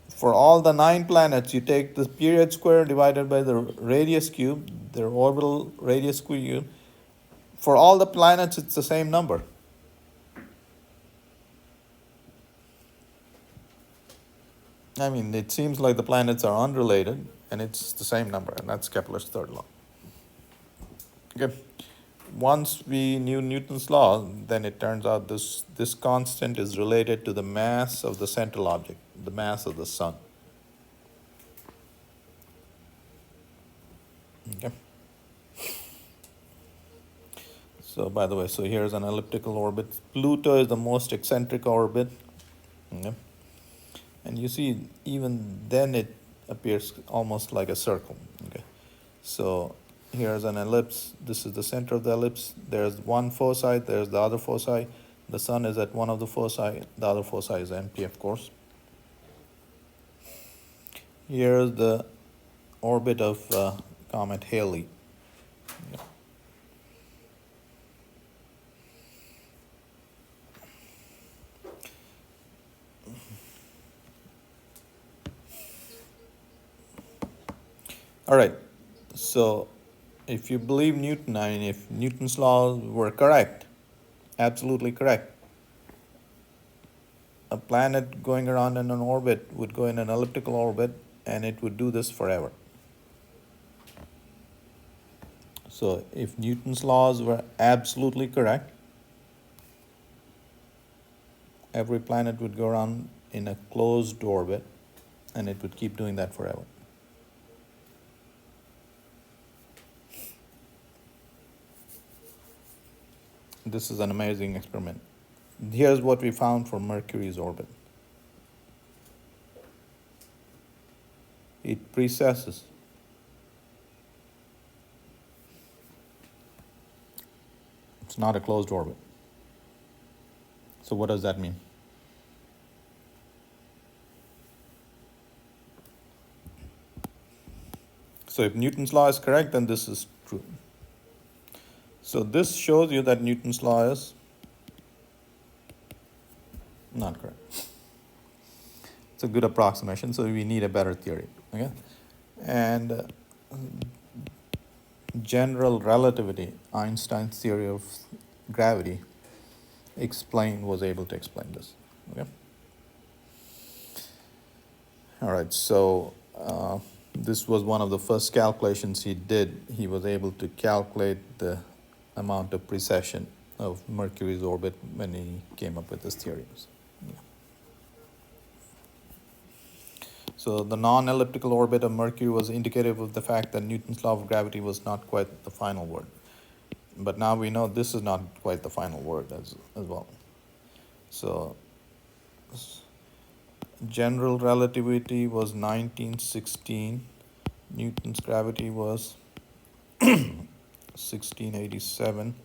for all the 9 planets, you take the period square divided by the radius cube, their orbital radius cube. For all the planets, it's the same number. I mean, it seems like the planets are unrelated, and it's the same number, and that's Kepler's third law. Okay. Once we knew Newton's law, then it turns out this constant is related to the mass of the central object, the mass of the sun. Okay. So by the way, so here's an elliptical orbit. Pluto is the most eccentric orbit. Okay. And you see, even then it appears almost like a circle. Okay. So here's an ellipse. This is the center of the ellipse. There's one foci, there's the other foci. The sun is at one of the foci. The other foci is empty, of course. Here's the orbit of comet Halley. Yeah. All right, so if you believe Newton, I mean, if Newton's laws were correct, absolutely correct, a planet going around in an orbit would go in an elliptical orbit, and it would do this forever. So if Newton's laws were absolutely correct, every planet would go around in a closed orbit, and it would keep doing that forever. This is an amazing experiment. Here's what we found for Mercury's orbit. It precesses. It's not a closed orbit. So what does that mean? So if Newton's law is correct, then this is true. So this shows you that Newton's law is not correct. It's a good approximation, so we need a better theory. Okay? And general relativity, Einstein's theory of gravity, was able to explain this. Okay? All right, so this was one of the first calculations he did. He was able to calculate the amount of precession of Mercury's orbit when he came up with his theories. Yeah. So the non-elliptical orbit of Mercury was indicative of the fact that Newton's law of gravity was not quite the final word. But now we know this is not quite the final word as well. So general relativity was 1916. Newton's gravity was 1687.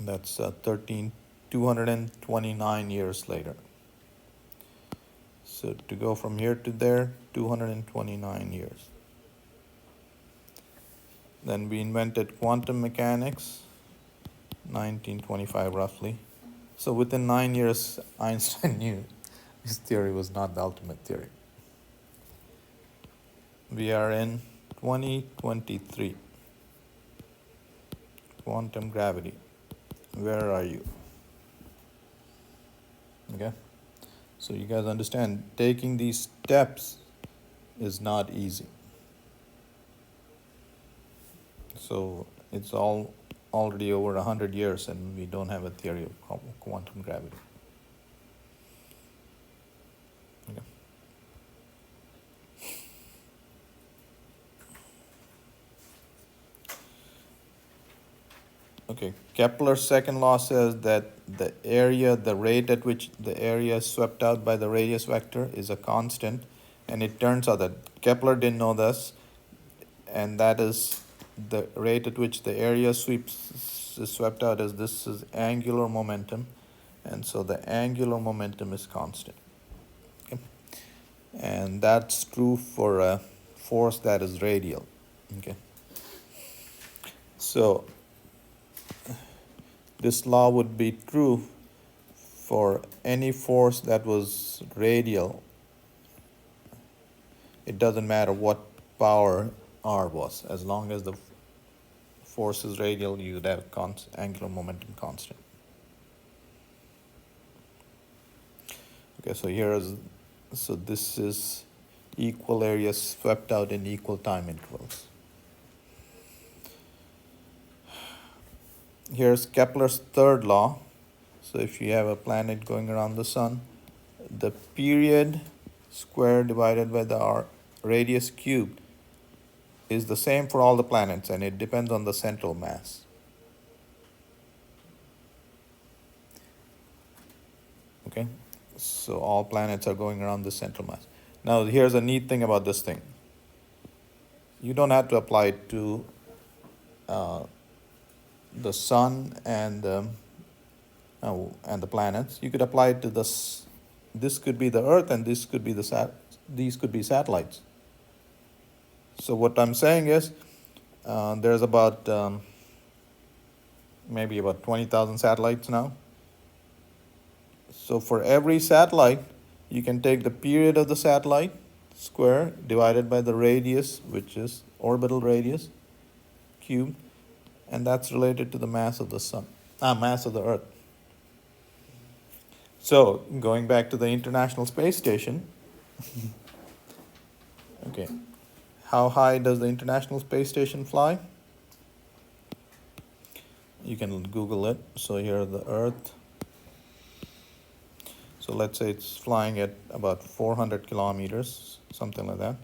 That's 229 years later. So to go from here to there, 229 years. Then we invented quantum mechanics, 1925 roughly. So within 9 years, Einstein knew his theory was not the ultimate theory. We are in 2023. Quantum gravity. Where are you? Okay. So you guys understand, taking these steps is not easy. So it's already over 100 years and we don't have a theory of quantum gravity. Okay. Okay, Kepler's second law says that the rate at which the area is swept out by the radius vector is a constant, and it turns out that Kepler didn't know this, and that is the rate at which the area is swept out is angular momentum, and so the angular momentum is constant. Okay? And that's true for a force that is radial. Okay. So this law would be true for any force that was radial. It doesn't matter what power R was. As long as the force is radial, you'd have angular momentum constant. Okay, so here is So this is equal areas swept out in equal time intervals. Here's Kepler's third law. So if you have a planet going around the sun, the period squared divided by the radius cubed is the same for all the planets, and it depends on the central mass. Okay, so all planets are going around the central mass. Now here's a neat thing about this thing. You don't have to apply it to the sun and the planets. You could apply it to this could be the Earth, and these could be satellites. So what I'm saying is, there's about maybe about 20,000 satellites now. So for every satellite, you can take the period of the satellite square divided by the radius, which is orbital radius cubed, and that's related to the mass of the sun, mass of the Earth. So going back to the International Space Station, okay, how high does the International Space Station fly? You can Google it. So here the Earth. So let's say it's flying at about 400 kilometers, something like that.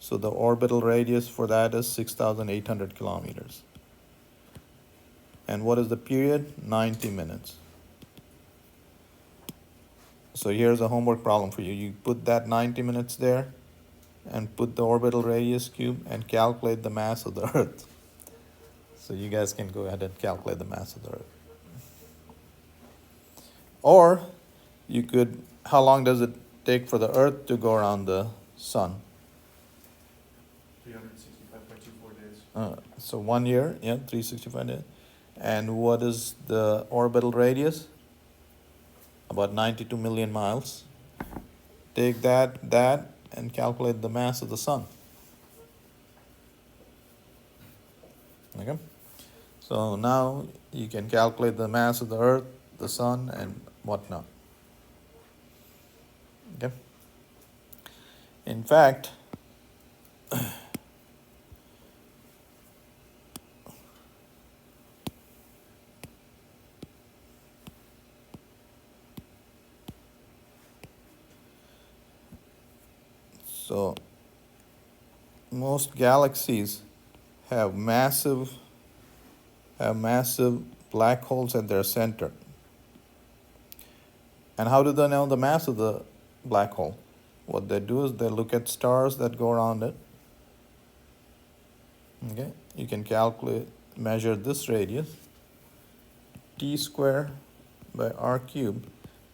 So the orbital radius for that is 6,800 kilometers. And what is the period? 90 minutes. So here's a homework problem for you. You put that 90 minutes there and put the orbital radius cube and calculate the mass of the Earth. So you guys can go ahead and calculate the mass of the Earth. Or you could, how long does it take for the Earth to go around the sun? 365.24 days. So 1 year, 365 days. And what is the orbital radius? About 92 million miles. Take that, and calculate the mass of the sun. Okay? So now you can calculate the mass of the Earth, the sun, and whatnot. Okay? In fact, so most galaxies have massive black holes at their center. And how do they know the mass of the black hole? What they do is they look at stars that go around it. Okay, you can measure this radius. T square by r cube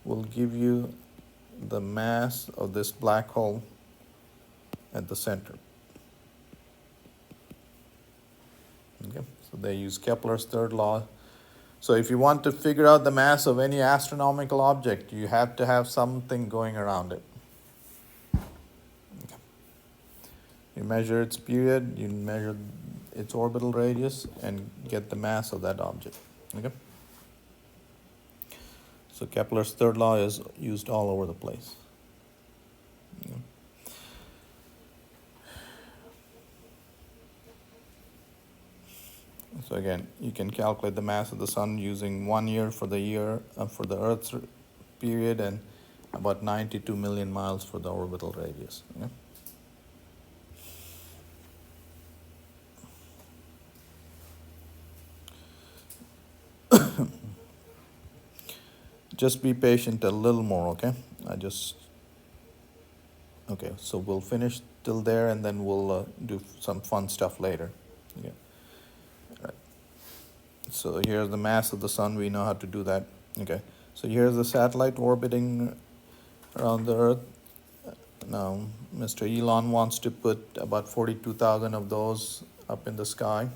will give you the mass of this black hole at the center. Okay, so they use Kepler's third law. So if you want to figure out the mass of any astronomical object, you have to have something going around it. Okay. You measure its period, you measure its orbital radius, and get the mass of that object. Okay. So Kepler's third law is used all over the place. Okay. So again, you can calculate the mass of the sun using 1 year for the Earth's period and about 92 million miles for the orbital radius. Okay? Just be patient a little more, okay? Okay, so we'll finish till there and then we'll do some fun stuff later. Okay. Right. So here's the mass of the sun. We know how to do that. Okay. So here's the satellite orbiting around the Earth. Now, Mr. Elon wants to put about 42,000 of those up in the sky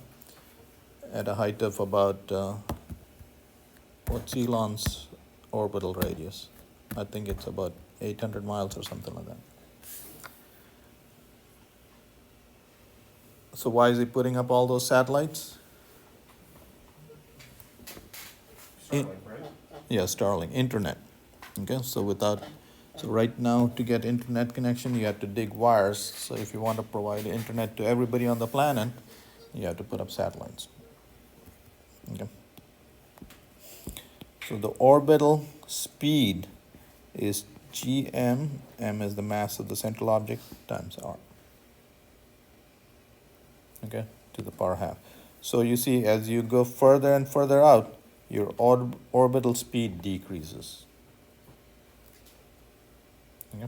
at a height of about, what's Elon's orbital radius? I think it's about 800 miles or something like that. So why is he putting up all those satellites? Starlink, right? Yeah, Starlink, internet. Okay, so without So right now, to get internet connection, you have to dig wires. So if you want to provide internet to everybody on the planet, you have to put up satellites. Okay. So the orbital speed is gm, m is the mass of the central object, times r. Okay, to the power half. So you see, as you go further and further out, your orbital speed decreases. Okay.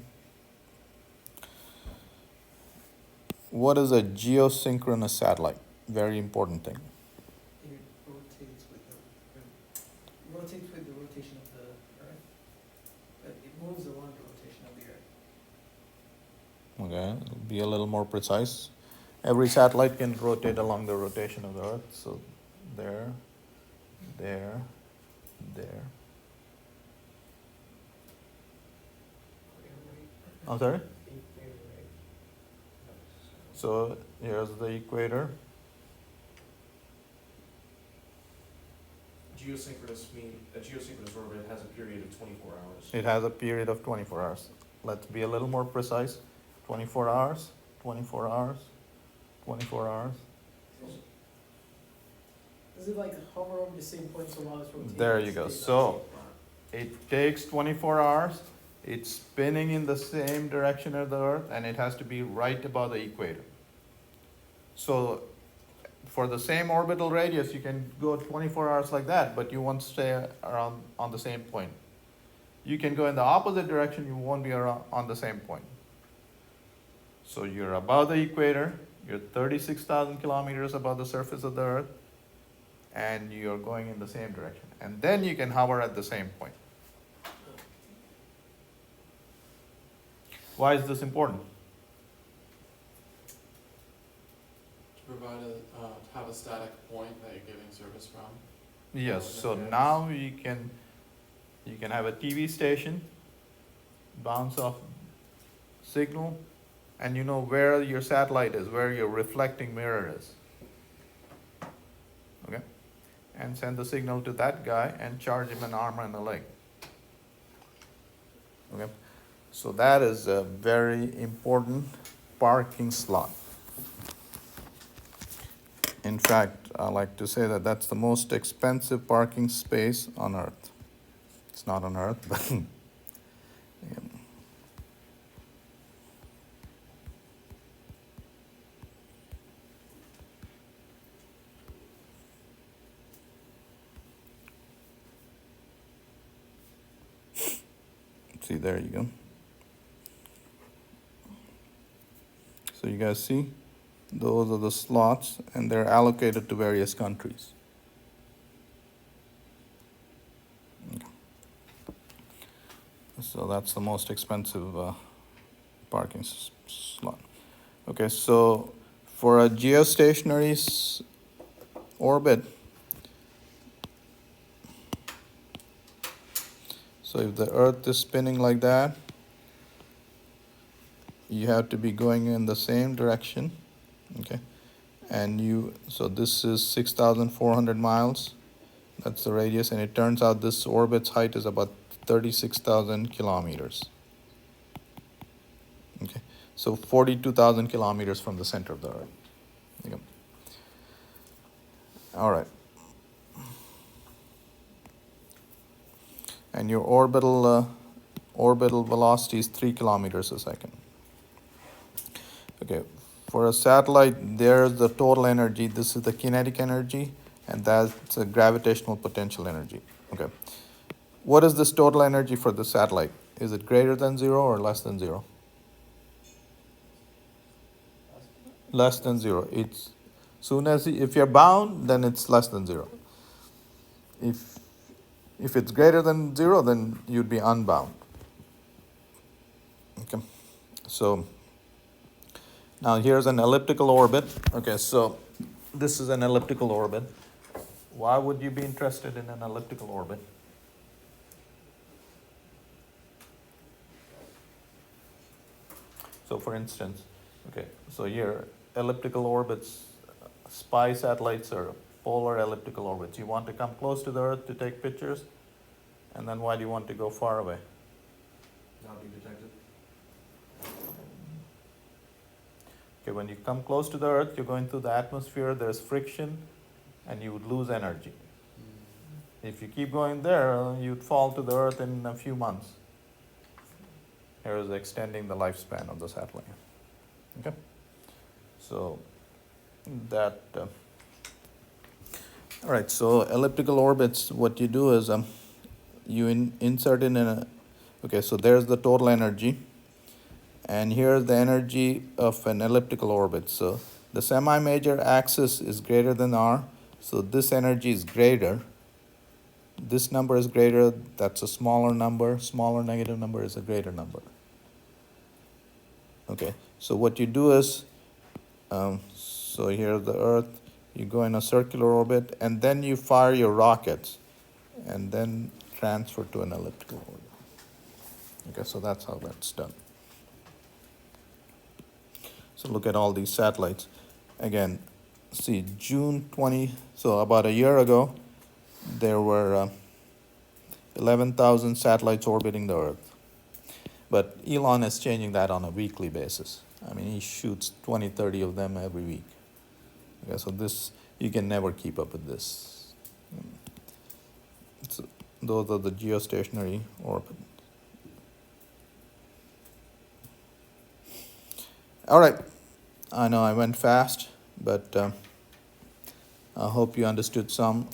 What is a geosynchronous satellite? Very important thing. It rotates with the rotation of the Earth, but it moves along the rotation of the Earth. Okay, be a little more precise. Every satellite can rotate along the rotation of the Earth. So there, there, there. I'm sorry? So here's the equator. A geosynchronous orbit has a period of 24 hours. It has a period of 24 hours. Let's be a little more precise. 24 hours, 24 hours, 24 hours. Does it like hover over the same point so while it's rotating? There it you go. stays on So- the same spot? It takes 24 hours. It's spinning in the same direction of the Earth, and it has to be right above the equator. So for the same orbital radius, you can go 24 hours like that, but you won't stay around on the same point. You can go in the opposite direction, you won't be around on the same point. So you're above the equator, you're 36,000 kilometers above the surface of the Earth, and you're going in the same direction. And then you can hover at the same point. Why is this important? To provide to have a static point that you're giving service from. Yes, so now you can have a TV station, bounce off signal, and you know where your satellite is, where your reflecting mirror is. Okay? And send the signal to that guy and charge him an arm and a leg. Okay? So that is a very important parking slot. In fact, I like to say that that's the most expensive parking space on Earth. It's not on Earth, but yeah. See, there you go. So you guys see? Those are the slots, and they're allocated to various countries. So that's the most expensive parking slot. Okay, so for a geostationary orbit, so if the Earth is spinning like that, you have to be going in the same direction. Okay, and so this is 6,400 miles. That's the radius, and it turns out this orbit's height is about 36,000 kilometers. Okay, so 42,000 kilometers from the center of the Earth. Okay. All right. And your orbital velocity is 3 kilometers a second. Okay. For a satellite, there's the total energy. This is the kinetic energy, and that's a gravitational potential energy. Okay. What is this total energy for the satellite? Is it greater than 0 or less than 0? Less than 0. It's soon as if you're bound, then it's less than 0. If it's greater than 0, then you'd be unbound. Okay. So now here's an elliptical orbit. Okay, so this is an elliptical orbit. Why would you be interested in an elliptical orbit? So for instance, okay, so here, elliptical orbits, spy satellites are polar elliptical orbits. You want to come close to the Earth to take pictures, and then why do you want to go far away? not be detected? Okay, when you come close to the Earth, you're going through the atmosphere, there's friction, and you would lose energy. If you keep going there, you'd fall to the Earth in a few months. Here is extending the lifespan of the satellite. Okay, so that. All right, so elliptical orbits. What you do is you insert in a. Okay, so there's the total energy, and here's the energy of an elliptical orbit. So the semi-major axis is greater than r, so this energy is greater. This number is greater, that's a smaller number, smaller negative number is a greater number. Okay, so what you do is, so here's the Earth, you go in a circular orbit, and then you fire your rockets, and then transfer to an elliptical orbit. Okay, so that's how that's done. So look at all these satellites. Again, see, June 20, so about a year ago, there were 11,000 satellites orbiting the Earth. But Elon is changing that on a weekly basis. I mean, he shoots 20, 30 of them every week. Okay, so this, you can never keep up with this. So those are the geostationary orbit. All right, I know I went fast, but I hope you understood some.